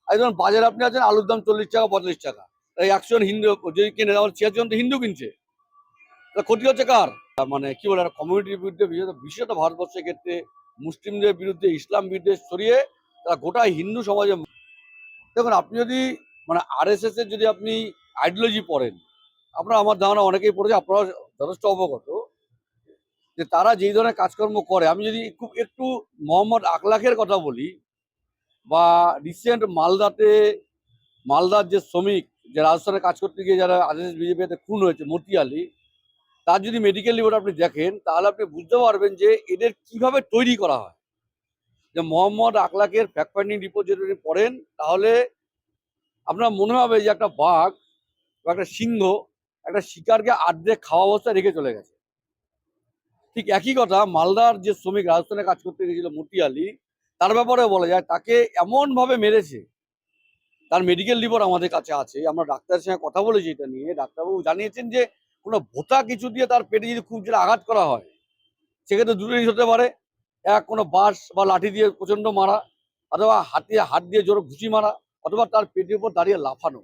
একজন বাজারে আপনি আছেন, আলুর দাম 40 টাকা 45 টাকা, এই 100 জন হিন্দু যদি কিনে, আমার 76 জন তো হিন্দু কিনছে, ক্ষতি হচ্ছে কার? মানে কি বলে, কমিউনিটির বিরুদ্ধে, বিশেষত ভারতবর্ষের ক্ষেত্রে মুসলিমদের বিরুদ্ধে ইসলাম বিদ্বেষ ছড়িয়ে তারা গোটা হিন্দু সমাজে। দেখুন, আপনি যদি মানে আরএসএস এর যদি আপনি আইডিওলজি পড়েন, আপনারা, আমার ধারণা অনেকেই পড়েছে, আপনারা যথেষ্ট অবগত যে তারা যেই ধরনের কাজকর্ম করে। আমি যদি খুব একটু মোহাম্মদ আকলাখের কথা বলি, বা রিসেন্ট মালদার যে শ্রমিক, যে রাজস্থানে কাজ করতে গিয়ে যারা আরএসএস বিজেপিতে খুন হয়েছে, মতি আলী, তার যদি মেডিকেল রিপোর্ট আপনি দেখেন, তাহলে আপনি বুঝতে পারবেন যে এদের কিভাবে তৈরি করা হয়। যে মোহাম্মদ আকলাকের ফ্যাক্ট ফাইন্ডিং রিপোর্ট যদি পড়েন, তাহলে আপনার মনে হবে যে একটা বাঘ বা একটা সিংহ একটা শিকারকে আর্ধেক খাওয়া অবস্থায় রেখে চলে গেছে। ঠিক একই কথা মালদার যে শ্রমিক রাজস্থানে কাজ করতে গেছিল মতি আলী, তার ব্যাপারে বলা যায় তাকে এমন ভাবে মেরেছে। তার মেডিকেল রিপোর্ট আমাদের কাছে আছে, আমরা ডাক্তারের সঙ্গে কথা বলেছি এটা নিয়ে। ডাক্তারবাবু জানিয়েছেন যে কোনো ভোঁতা কিছু দিয়ে তার পেটে যদি খুব জোরে আঘাত করা হয়, সেক্ষেত্রে দুটো জিনিস হতে পারে। এক, কোনো বাঁশ বা লাঠি দিয়ে প্রচন্ড মারা, অথবা হাত দিয়ে জোরে ঘুষি মারা, অথবা তার পেটের উপর দাঁড়িয়ে লাফানো।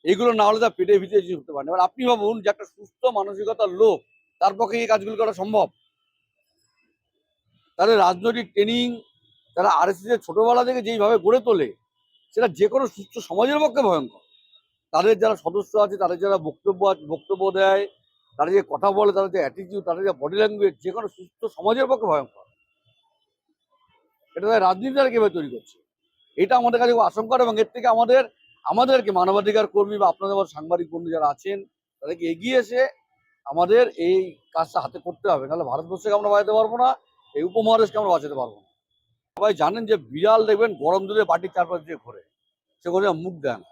এইগুলো না হলে তার পেটের ভিতরে কিছু হতে পারে না। এবার আপনি ভাবুন যে একটা সুস্থ মানসিকতার লোক, তার পক্ষে এই কাজগুলো করা সম্ভব? তাদের রাজনৈতিক ট্রেনিং, তারা আরএসএস এর ছোটবেলা থেকে যেইভাবে গড়ে তোলে, সেটা যে কোনো সুস্থ সমাজের পক্ষে ভয়ঙ্কর। তাদের যারা সদস্য আছে, তাদের যারা বক্তব্য দেয়, তারা যে কথা বলে, তাদের যে অ্যাটিটিউড, তাদের যে বডি ল্যাঙ্গুয়েজ, যে কোনো সুস্থ সমাজের পক্ষে ভয়ঙ্কর। এটা তাদের রাজনীতি তারা কিভাবে তৈরি করছে, এটা আমাদের কাছে আশঙ্কার। এবং এর থেকে আমাদেরকে মানবাধিকার কর্মী বা আপনাদের সাংবাদিক বন্ধু যারা আছেন, তাদেরকে এগিয়ে এসে আমাদের এই কাজটা হাতে করতে হবে, নাহলে ভারতবর্ষকে আমরা বাঁচাতে পারবো না, এই উপমহাদেশকে আমরা বাঁচাতে পারবো না। সবাই জানেন যে বিড়াল দেখবেন গরম দুধে বাটির চারপাশ দিয়ে ঘোরে, সে ঘরে মুখ দেয় না।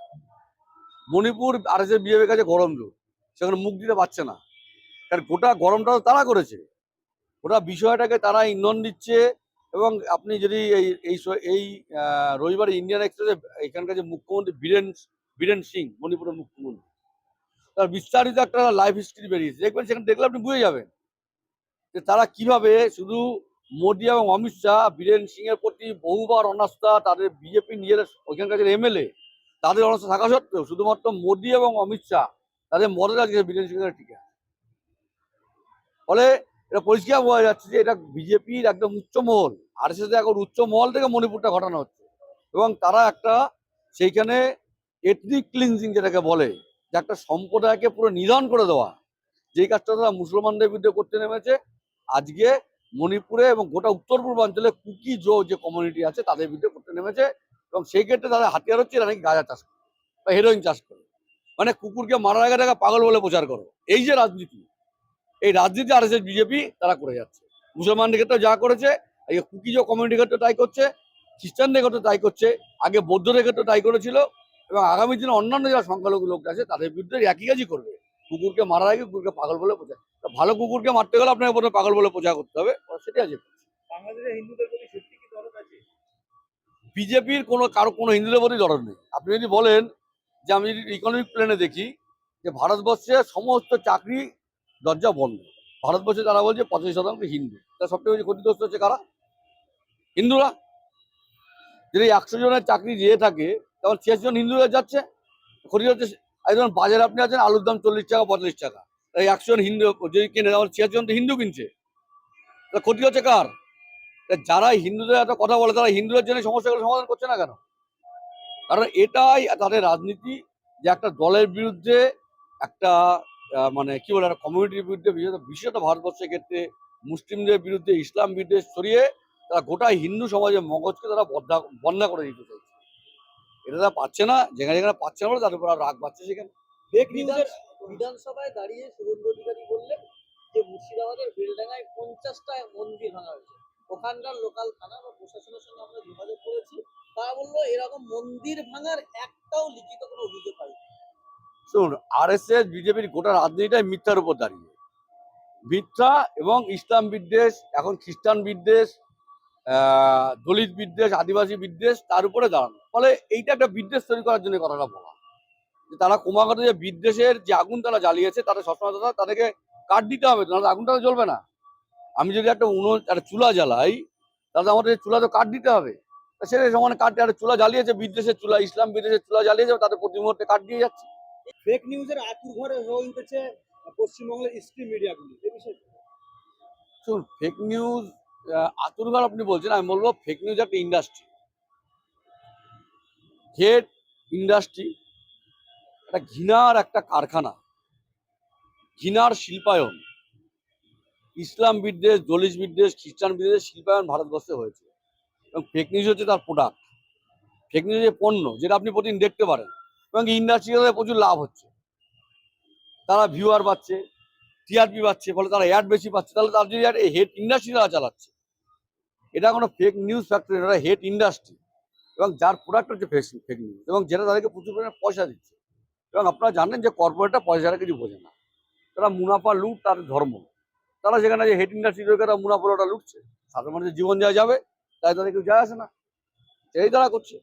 মণিপুর আরএসএস বিজেপির কাছে গরম দুধ, সেখানে মুখ দিতে পারছে না, কারণ গোটা গরমটা তারা করেছে, গোটা বিষয়টাকে তারা ইন্ধন দিচ্ছে। এবং আপনি যদি এই এই এই রবিবার ইন্ডিয়ান এক্সপ্রেসে এখানকার যে মুখ্যমন্ত্রী বীরেন সিং, মণিপুরের মুখ্যমন্ত্রী, তার বিস্তারিত একটা লাইফ হিস্ট্রি বেরিয়েছে, দেখবেন, সেখানে দেখলে আপনি বুঝে যাবেন যে তারা কিভাবে শুধু মোদী এবং অমিত শাহ, বীরেন সিং এর প্রতি বহুবার অনাস্থা, তাদের বিজেপি নিজের ওইখানকার যে এমএলএ, তাদের অনাস্থা থাকা সত্ত্বেও শুধুমাত্র মোদী এবং অমিত শাহ তাদের মদত আজকে বীরেন সিং এর টিকে। ফলে এটা পরিষ্কার বোঝা যাচ্ছে যে এটা বিজেপির একদম উচ্চ মহল, আরএসএস এখন উচ্চ মহল থেকে মণিপুরটা ঘটানো হচ্ছে। এবং তারা একটা সেইখানে এথনিক ক্লিনজিং যেটাকে বলে, যে একটা সম্প্রদায়কে পুরো নিধন করে দেওয়া, যেই কাজটা তারা মুসলমানদের বিরুদ্ধে করতে নেমেছে আজকে মণিপুরে এবং গোটা উত্তর পূর্বাঞ্চলে কুকি যে কমিউনিটি আছে তাদের বিরুদ্ধে করতে নেমেছে। এবং সেই ক্ষেত্রে তাদের হাতিয়ার হচ্ছে এরা নাকি গাঁজা চাষ করে বা হেরোইন চাষ করে, মানে কুকুরকে মারার আগে তাকে পাগল বলে প্রচার করো। এই যে রাজনীতি, এই রাজনীতি আরএসএস বিজেপি তারা করে যাচ্ছে। মুসলমানদের ক্ষেত্রে যা করেছে, আজকে কুকিজ কমিউনিটির ক্ষেত্রে তাই করছে, খ্রিস্টানদের ক্ষেত্রে তাই করছে, আগে বৌদ্ধদের ক্ষেত্রে তাই করেছিল, এবং আগামী দিনে অন্যান্য যারা সংখ্যালঘু লোক আছে তাদের বিরুদ্ধে একই কাজই করবে। কুকুরকে মারার আগে কুকুরকে পাগল বলে প্রচার, ভালো কুকুরকে মারতে গেলে আপনাকে প্রথমে পাগল বলে প্রচার করতে হবে, সেটাই আছে। বাংলাদেশের হিন্দুদের প্রতি সত্যি কি দরদ আছে? বিজেপির কোনো হিন্দুদের প্রতি দরদ নেই। আপনি যদি বলেন যে আমি যদি ইকোনমিক প্ল্যানে দেখি, যে ভারতবর্ষে সমস্ত চাকরি দরজা বন্ধ, ভারতবর্ষে তারা বলছে 85% হিন্দু, তার সবচেয়ে বেশি ক্ষতিগ্রস্ত হচ্ছে কারা? হিন্দুরা। যদি 100 জনের চাকরি দিয়ে থাকে, তখন 86 জন হিন্দুরা যাচ্ছে, ক্ষতি হচ্ছে। একজন বাজারে আপনি আছেন, আলুর দাম 40 টাকা 45 টাকা, এই 100 জন হিন্দু যদি কিনে, তখন 86 জন তো হিন্দু কিনছে, ক্ষতি হচ্ছে কার? যারা হিন্দুদের এত কথা বলে, তারা হিন্দুদের জন্য সমস্যাগুলো সমাধান করছে না কেন? কারণ এটাই তাদের রাজনীতি, যে একটা দলের বিরুদ্ধে, একটা মানে কি বলে, একটা কমিউনিটির বিরুদ্ধে, বিশেষত ভারতবর্ষের ক্ষেত্রে মুসলিমদের বিরুদ্ধে ইসলাম বিদ্বেষ ছড়িয়ে তারা গোটা হিন্দু সমাজের মগজকে তারা বন্যা করে দিতে চাইছে। এটা তারা পাচ্ছে না, যেখানে যেখানে পাচ্ছে না বলে তাদের উপর রাগ পাচ্ছে। সেখানে ফেক নিউজের বিধানসভায় দাঁড়িয়ে শুভেন্দু অধিকারী বললেন যে মুর্শিদাবাদের বেলডাঙ্গায় 50টা মন্দির ভাঙা হয়েছে। ওখানকার লোকাল থানা বা প্রশাসনের সঙ্গে আমরা যোগাযোগ করেছি, তারা বললো এরকম মন্দির ভাঙার একটাও লিখিত কোনো অভিযোগ হয়নি। শুনুন, আরএসএস বিজেপির গোটা রাজনীতিটাই মিথ্যার উপর দাঁড়িয়ে, মিথ্যা এবং ইসলাম বিদ্বেষ, এখন খ্রিস্টান বিদ্বেষ, দলিত বিদ্বেষ, আদিবাসী বিদ্বেষ, তার উপরে দাঁড়ানো। ফলে এইটা একটা বিদ্বেষ তৈরি করার জন্য কথাটা বলা, যে তারা ক্রমাগত যে বিদ্বেষের যে আগুন তারা জ্বালিয়েছে, তাদের সবসময় তাদেরকে কাঠ দিতে হবে, নাহলে আগুনটা তো জ্বলবে না। আমি যদি একটা চুলা জ্বালাই, তাহলে আমাদের চুলা তো কাঠ দিতে হবে। সেটা সমানে কাট আর চুলা জ্বালিয়েছে, বিদ্বেষের চুলা, ইসলাম বিদ্বেষের চুলা জ্বালিয়েছে, তাদের প্রতি মুহূর্তে কাট দিয়ে যাচ্ছে। ফেক নিউজের আতুর ঘরে হয়ে উঠেছে পশ্চিমবঙ্গের স্ট্রিম মিডিয়াগুলি, এই বিষয়ে শুনুন, ফেক নিউজ আতুরঘর আপনি বলছেন, আমি বলবো ফেক নিউজ একটা ইন্ডাস্ট্রি, হেড ইন্ডাস্ট্রি, একটা ঘৃণার একটা কারখানা, ঘৃণার শিল্পায়ন, ইসলাম বিদ্বেষ, দলিত বিদ্বেষ, খ্রিস্টান বিদ্বেষ শিল্পায়ন ভারতবর্ষে হয়েছে, এবং ফেক নিউজ হচ্ছে তার প্রোডাক্ট। ফেক নিউজের পণ্য, যেটা আপনি প্রতিদিন দেখতে পারেন, এবং ইন্ডাস্ট্রিতে প্রচুর লাভ হচ্ছে, তারা ভিউয়ার পাচ্ছে, টিআরপি পাচ্ছে, ফলে তারা অ্যাড বেশি পাচ্ছে, তাহলে তার যদি এই হেড ইন্ডাস্ট্রি তারা চালাচ্ছে। এটা কোনো ফেক নিউজ ফ্যাক্টরি, এটা হেড ইন্ডাস্ট্রি, এবং যার প্রোডাক্ট হচ্ছে ফেক নিউজ, এবং যেটা তাদেরকে প্রচুর পরিমাণে পয়সা দিচ্ছে। এবং আপনারা জানেন যে কর্পোরেটটা পয়সাটা কিছু বোঝে না, তারা মুনাফা লুট তার ধর্ম। তারা সেখানে যে হেড ইন্ডাস্ট্রি রয়েছে তারা মুনাফাটা লুটছে, সাধারণ মানুষের জীবন দেওয়া যাবে তাই তাদের কেউ যায় আসে না, এই তারা করছে।